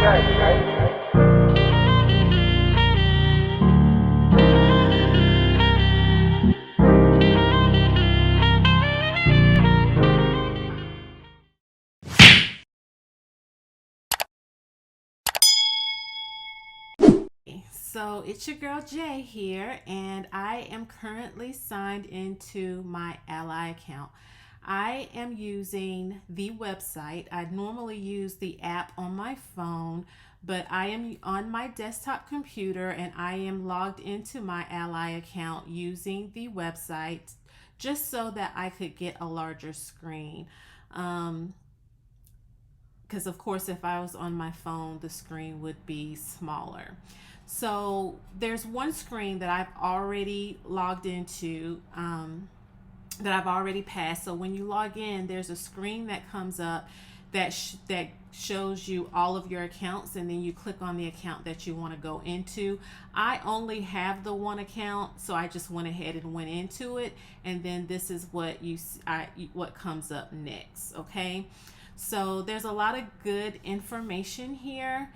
So it's your girl Jay here, and I am currently signed into my Ally account. I am using the website. I normally use the app on my phone, but I am on my desktop computer and I am logged into my Ally account using the website just so that I could get a larger screen. Because of course if I was on my phone the screen would be smaller. So there's one screen that I've already logged into, that I've already passed. So when you log in, there's a screen that comes up that shows you all of your accounts, and then you click on the account that you want to go into. I only have the one account, so I just went ahead and went into it, and then this is what what comes up next. Okay, so there's a lot of good information here.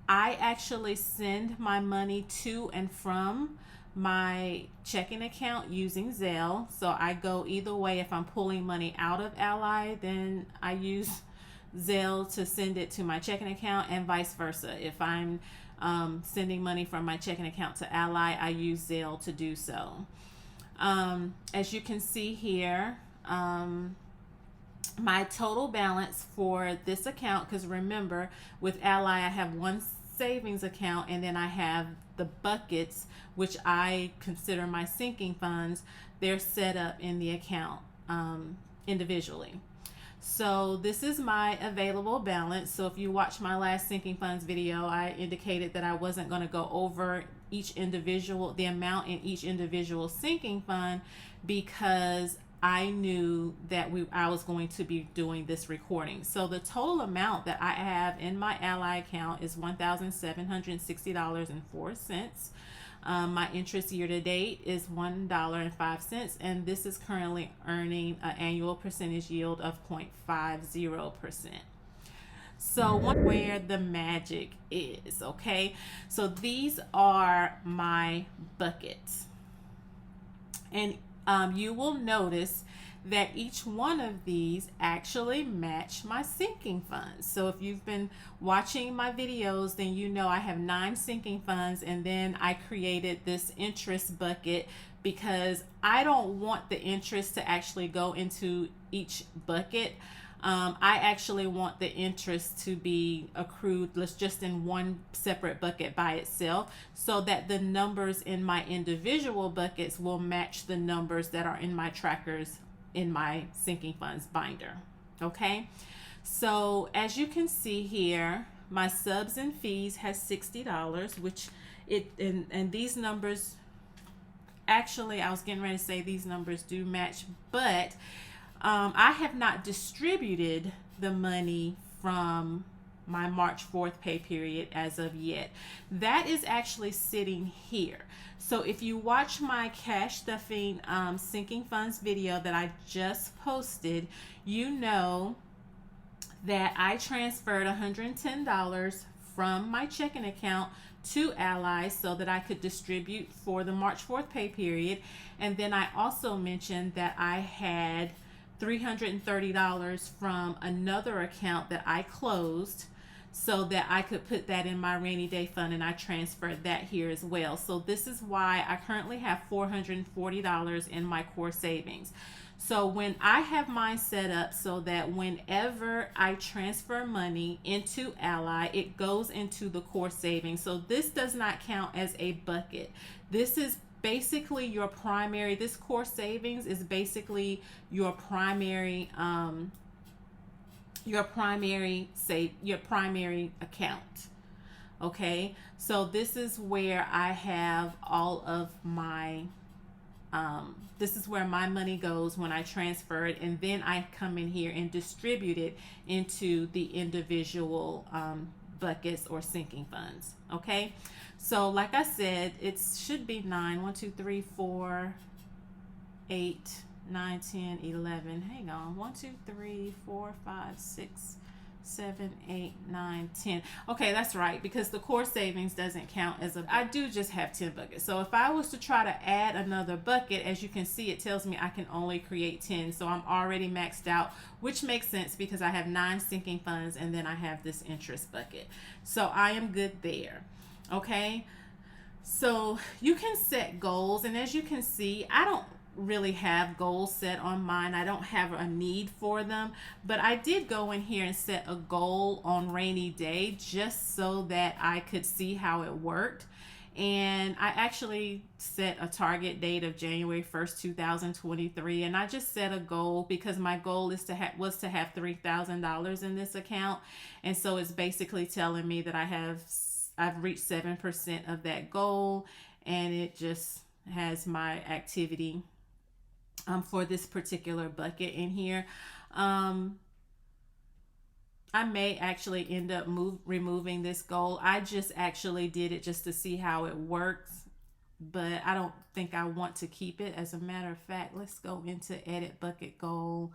I actually send my money to and from my checking account using Zelle. So I go either way. If I'm pulling money out of Ally, then I use Zelle to send it to my checking account, and vice versa. If I'm sending money from my checking account to Ally, I use Zelle to do so. As you can see here, my total balance for this account, because remember with Ally I have one savings account and then I have the buckets, which I consider my sinking funds. They're set up in the account individually. So this is my available balance. So if you watch my last sinking funds video, I indicated that I wasn't going to go over the amount in each individual sinking fund, because I knew that I was going to be doing this recording. So the total amount that I have in my Ally account is $1,760.04. My interest year to date is $1.05, and this is currently earning an annual percentage yield of 0.50%. So where the magic is, okay? So these are my buckets, and you will notice that each one of these actually match my sinking funds. So if you've been watching my videos, then you know I have 9 sinking funds, and then I created this interest bucket because I don't want the interest to actually go into each bucket. I actually want the interest to be accrued just in one separate bucket by itself, so that the numbers in my individual buckets will match the numbers that are in my trackers in my sinking funds binder. Okay, so as you can see here, my subs and fees has $60, which and these numbers, actually I was getting ready to say these numbers do match, but I have not distributed the money from my March 4th pay period as of yet. That is actually sitting here. So if you watch my cash stuffing sinking funds video that I just posted, you know that I transferred $110 from my checking account to Ally so that I could distribute for the March 4th pay period. And then I also mentioned that I had $330 from another account that I closed so that I could put that in my rainy day fund, and I transferred that here as well. So this is why I currently have $440 in my core savings. So when I have mine set up so that whenever I transfer money into Ally, it goes into the core savings. So this does not count as a bucket. This is basically your primary, this core savings is basically your primary account. Okay, so this is where I have all of my this is where my money goes when I transfer it, and then I come in here and distribute it into the individual buckets or sinking funds. Okay, so like I said, it should be 9, 1, 2, 3, 4, 8, 9, 10, 11. Hang on, 1, 2, 3, 4, 5, 6, 7, 8, 9, 10. Okay, that's right, because the core savings doesn't count as a. I do just have 10 buckets. So if I was to try to add another bucket, as you can see, it tells me I can only create 10. So I'm already maxed out, which makes sense because I have 9 sinking funds and then I have this interest bucket. So I am good there. Okay. So you can set goals, and as you can see, I don't really have goals set on mine. I don't have a need for them, but I did go in here and set a goal on rainy day just so that I could see how it worked. And I actually set a target date of January 1st, 2023, and I just set a goal because my goal is to was to have $3,000 in this account. And so it's basically telling me that I've reached 7% of that goal, and it just has my activity for this particular bucket in here. I may actually end up removing this goal. I just actually did it just to see how it works, but I don't think I want to keep it. As a matter of fact, let's go into edit bucket goal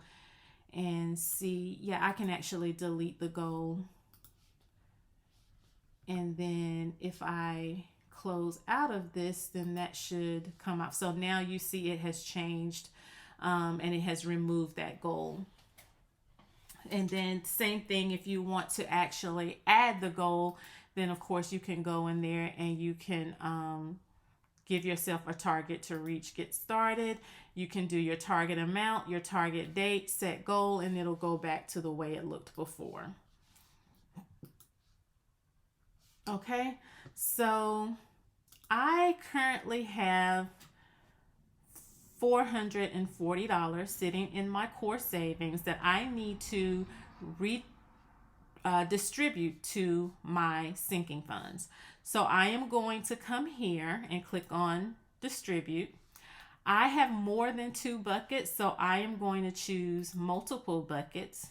and see. Yeah, I can actually delete the goal. And then if I close out of this, then that should come up. So now you see it has changed, and it has removed that goal. And then same thing, if you want to actually add the goal, then of course you can go in there and you can give yourself a target to reach, get started. You can do your target amount, your target date, set goal, and it'll go back to the way it looked before. Okay, so I currently have $440 sitting in my core savings that I need to distribute to my sinking funds. So I am going to come here and click on distribute. I have more than 2 buckets, so I am going to choose multiple buckets.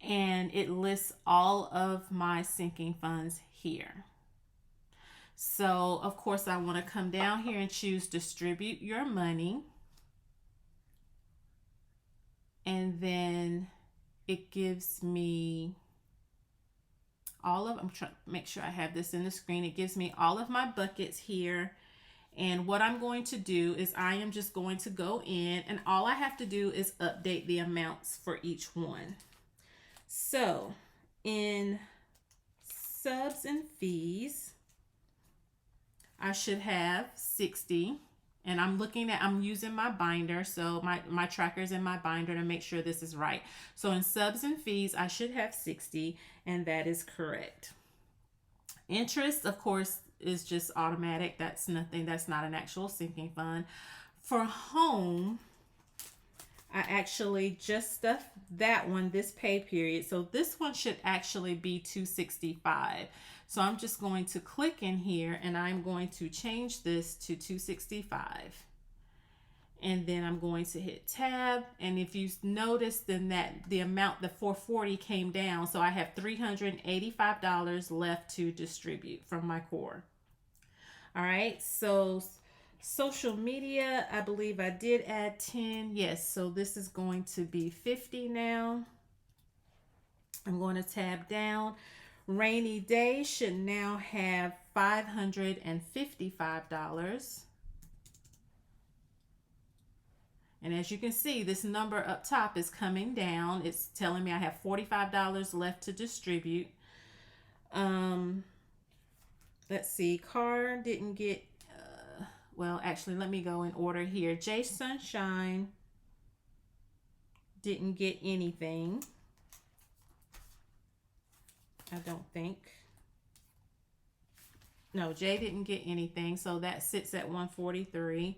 And it lists all of my sinking funds here. So of course I want to come down here and choose distribute your money. And then it gives me all of, I'm trying to make sure I have this in the screen. It gives me all of my buckets here. And what I'm going to do is I am just going to go in, and all I have to do is update the amounts for each one. So in subs and fees, I should have 60, and I'm using my binder. So my tracker's in my binder to make sure this is right. So in subs and fees, I should have 60, and that is correct. Interest, of course, is just automatic. That's nothing. That's not an actual sinking fund. For home, I actually just stuffed that one this pay period. So this one should actually be 265. So I'm just going to click in here and I'm going to change this to 265. And then I'm going to hit tab. And if you notice, then that the amount, the 440 came down. So I have $385 left to distribute from my core. All right. So social media, I believe I did add 10. Yes, so this is going to be 50 now. I'm going to tab down. Rainy day should now have $555. And as you can see, this number up top is coming down. It's telling me I have $45 left to distribute. Let's see, car didn't get well, actually, let me go in order here. J Sunshine didn't get anything. I don't think. No, Jay didn't get anything, so that sits at 143.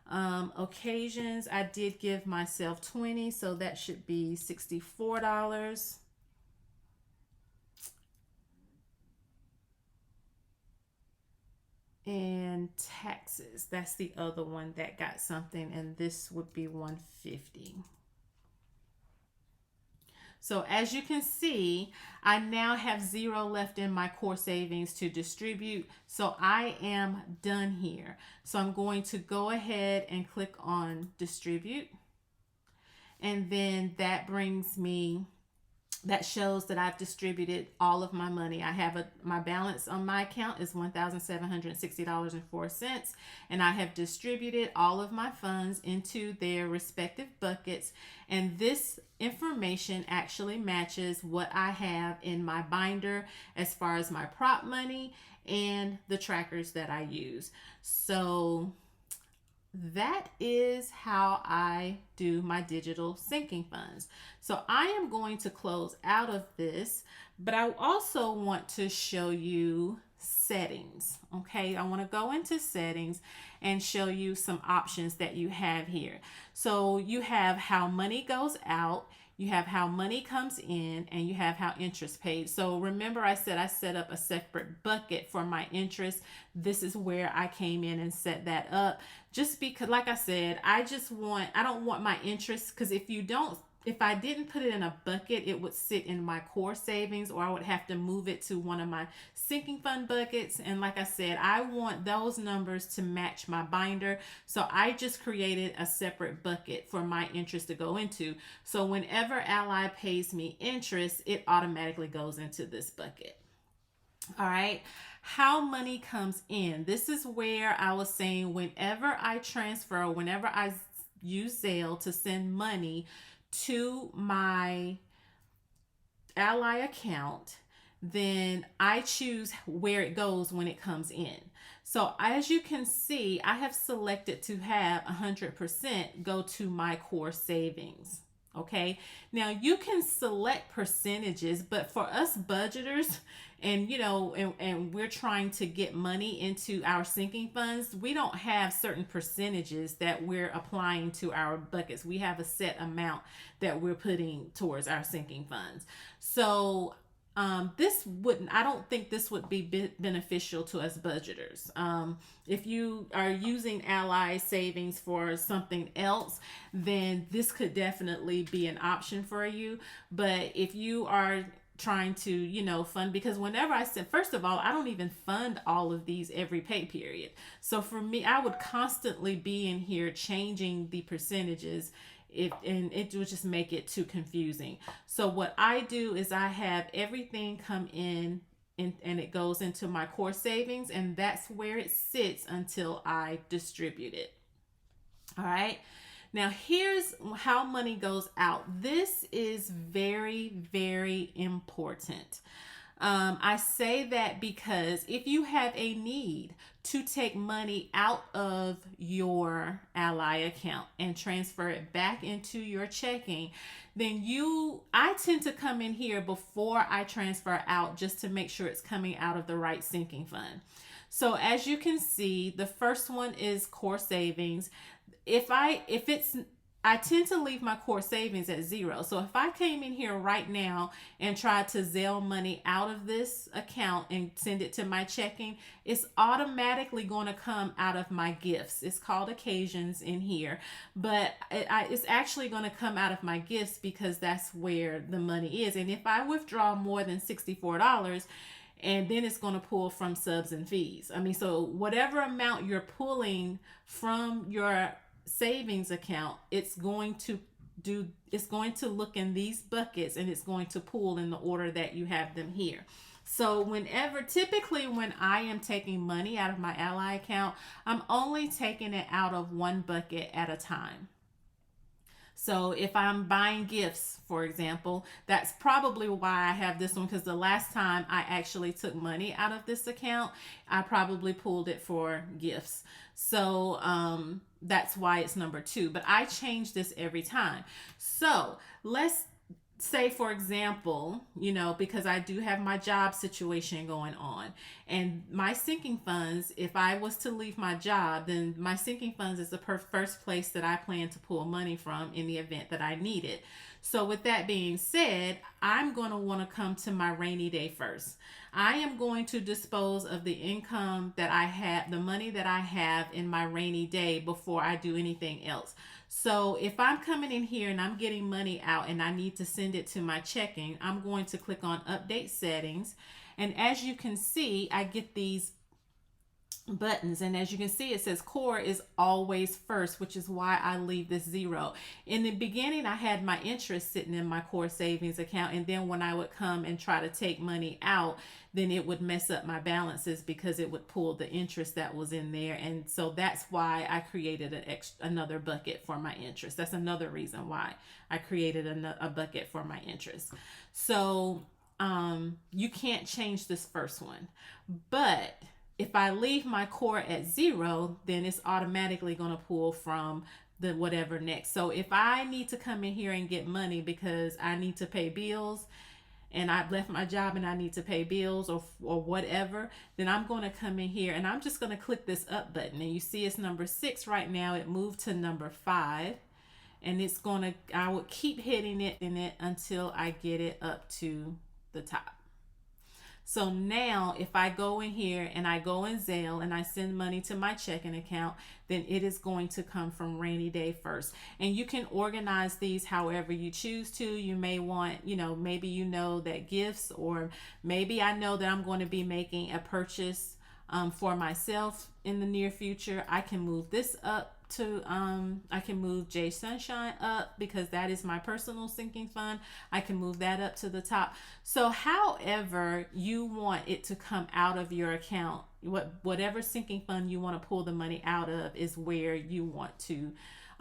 Occasions, I did give myself 20, so that should be $64. And taxes, that's the other one that got something, and this would be 150. So as you can see, I now have 0 left in my core savings to distribute. So I am done here. So I'm going to go ahead and click on distribute. And then that brings me That shows that I've distributed all of my money. I have my balance on my account is $1,760.04, and I have distributed all of my funds into their respective buckets. And this information actually matches what I have in my binder as far as my prop money and the trackers that I use. So that is how I do my digital sinking funds. So I am going to close out of this, but I also want to show you settings. Okay, I want to go into settings and show you some options that you have here. So you have how money goes out, you have how money comes in, and you have how interest paid. So remember, I said I set up a separate bucket for my interest. This is where I came in and set that up, just because, like I said, I don't want my interest, because if I didn't put it in a bucket, it would sit in my core savings, or I would have to move it to one of my sinking fund buckets. And like I said, I want those numbers to match my binder. So I just created a separate bucket for my interest to go into. So whenever Ally pays me interest, it automatically goes into this bucket. All right. How money comes in. This is where I was saying whenever I transfer, whenever I use Zelle to send money to my Ally account, then I choose where it goes when it comes in. So as you can see, I have selected to have 100% go to my core savings. Okay, now you can select percentages, but for us budgeters, and we're trying to get money into our sinking funds, we don't have certain percentages that we're applying to our buckets. We have a set amount that we're putting towards our sinking funds. So I don't think this would be beneficial to us budgeters. If you are using Ally savings for something else, then this could definitely be an option for you. But if you are trying to fund, because whenever I said, first of all, I don't even fund all of these every pay period. So for me, I would constantly be in here changing the percentages, and it would just make it too confusing. So what I do is I have everything come in, and it goes into my core savings, and that's where it sits until I distribute it. All right. Now here's how money goes out. This is very, very important. I say that because if you have a need to take money out of your Ally account and transfer it back into your checking, then I tend to come in here before I transfer out, just to make sure it's coming out of the right sinking fund. So as you can see, the first one is core savings. I tend to leave my core savings at 0. So if I came in here right now and tried to Zelle money out of this account and send it to my checking, it's automatically going to come out of my gifts. It's called occasions in here, but it's actually going to come out of my gifts, because that's where the money is. And if I withdraw more than $64, and then it's going to pull from subs and fees. So whatever amount you're pulling from your savings account, it's going to look in these buckets, and it's going to pull in the order that you have them here. So typically when I am taking money out of my Ally account, I'm only taking it out of one bucket at a time. So if I'm buying gifts, for example, that's probably why I have this one, because the last time I actually took money out of this account, I probably pulled it for gifts. So that's why it's number 2. But I change this every time. So let's say, for example, because I do have my job situation going on, and my sinking funds, if I was to leave my job, then my sinking funds is the first place that I plan to pull money from in the event that I need it. So with that being said, I'm going to want to come to my rainy day first. I am going to dispose of the income that I have, the money that I have in my rainy day, before I do anything else. So if I'm coming in here and I'm getting money out and I need to send it to my checking, I'm going to click on update settings. And as you can see, I get these buttons. And as you can see, it says core is always first, which is why I leave this 0. In the beginning, I had my interest sitting in my core savings account, and then when I would come and try to take money out, then it would mess up my balances because it would pull the interest that was in there. And so that's why I created another bucket for my interest. That's another reason why I created a bucket for my interest. So you can't change this first one, but if I leave my core at 0, then it's automatically going to pull from the whatever next. So if I need to come in here and get money because I need to pay bills, and I've left my job and I need to pay bills or whatever, then I'm going to come in here and I'm just going to click this up button. And you see it's number 6 right now. It moved to number 5. And it's going to, I would keep hitting it in it until I get it up to the top. So now if I go in here and I go in Zelle and I send money to my checking account, then it is going to come from rainy day first. And you can organize these however you choose to. You may want, maybe that gifts, or maybe I know that I'm going to be making a purchase for myself in the near future. I can move this up to I can move J Sunshine up because that is my personal sinking fund. I can move that up to the top. So however you want it to come out of your account, whatever sinking fund you want to pull the money out of is where you want to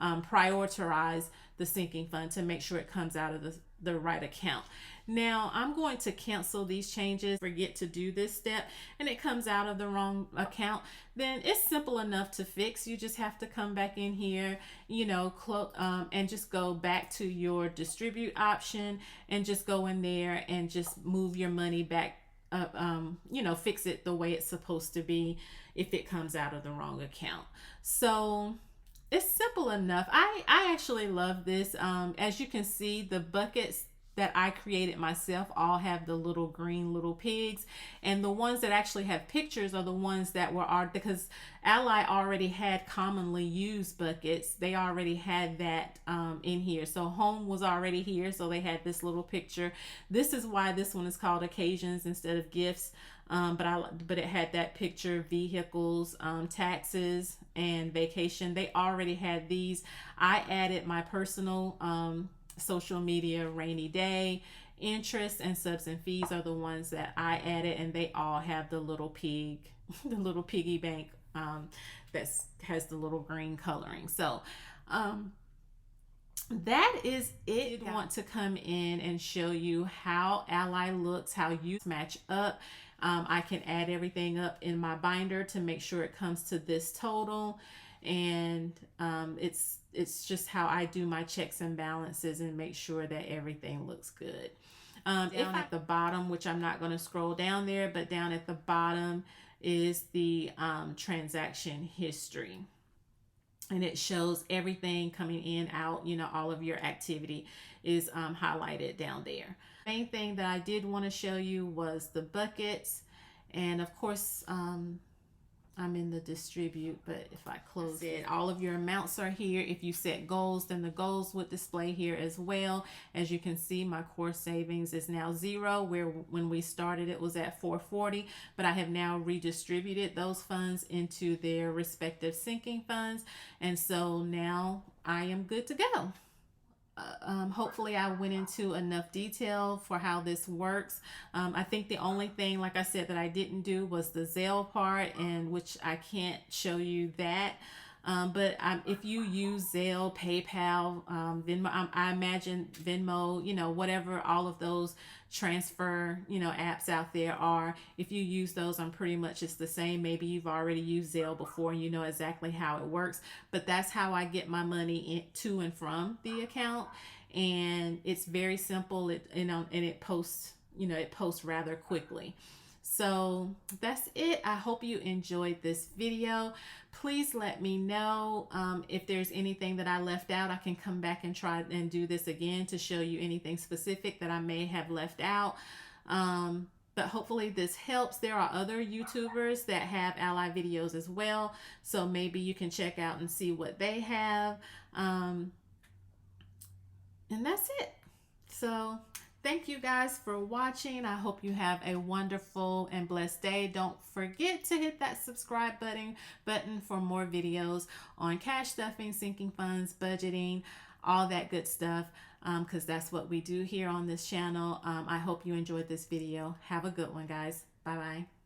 prioritize the sinking fund to make sure it comes out of the right account. Now I'm going to cancel these changes, forget to do this step, and it comes out of the wrong account. Then it's simple enough to fix. You just have to come back in here, and just go back to your distribute option and just go in there and just move your money back up, fix it the way it's supposed to be if it comes out of the wrong account. So it's simple enough. I actually love this. As you can see, the buckets that I created myself all have the little green little pigs, and the ones that actually have pictures are the ones that were because Ally already had commonly used buckets. They already had that in here. So home was already here, so they had this little picture. This is why this one is called occasions instead of gifts. But it had that picture, vehicles, taxes, and vacation. They already had these. I added my personal social media, rainy day, interest, and subs and fees are the ones that I added, and they all have the little pig, the little piggy bank that has the little green coloring. So that is it. I want to come in and show you how Ally looks, how you match up. I can add everything up in my binder to make sure it comes to this total, and it's just how I do my checks and balances and make sure that everything looks good. Down at the bottom, which I'm not going to scroll down there, but down at the bottom is the transaction history. And it shows everything coming in, out, all of your activity is highlighted down there. Main thing that I did want to show you was the buckets. And of course, I'm in the distribute, but if I close it, all of your amounts are here. If you set goals, then the goals would display here as well. As you can see, my core savings is now 0, where when we started it was at 440, but I have now redistributed those funds into their respective sinking funds, and so now I am good to go. Hopefully I went into enough detail for how this works. I think the only thing, like I said, that I didn't do was the Zelle part, and which I can't show you that. But if you use Zelle, PayPal, Venmo, I imagine Venmo, whatever all of those transfer, apps out there are, if you use those, I'm pretty much it's the same. Maybe you've already used Zelle before and you know exactly how it works, but that's how I get my money to and from the account. And it's very simple. And it posts, it posts rather quickly. So that's it. I hope you enjoyed this video. Please let me know if there's anything that I left out. I can come back and try and do this again to show you anything specific that I may have left out. But hopefully this helps. There are other YouTubers that have Ally videos as well, so maybe you can check out and see what they have. And that's it. So Thank you guys for watching. I hope you have a wonderful and blessed day. Don't forget to hit that subscribe button for more videos on cash stuffing, sinking funds, budgeting, all that good stuff, because that's what we do here on this channel. I hope you enjoyed this video. Have a good one, guys. Bye-bye.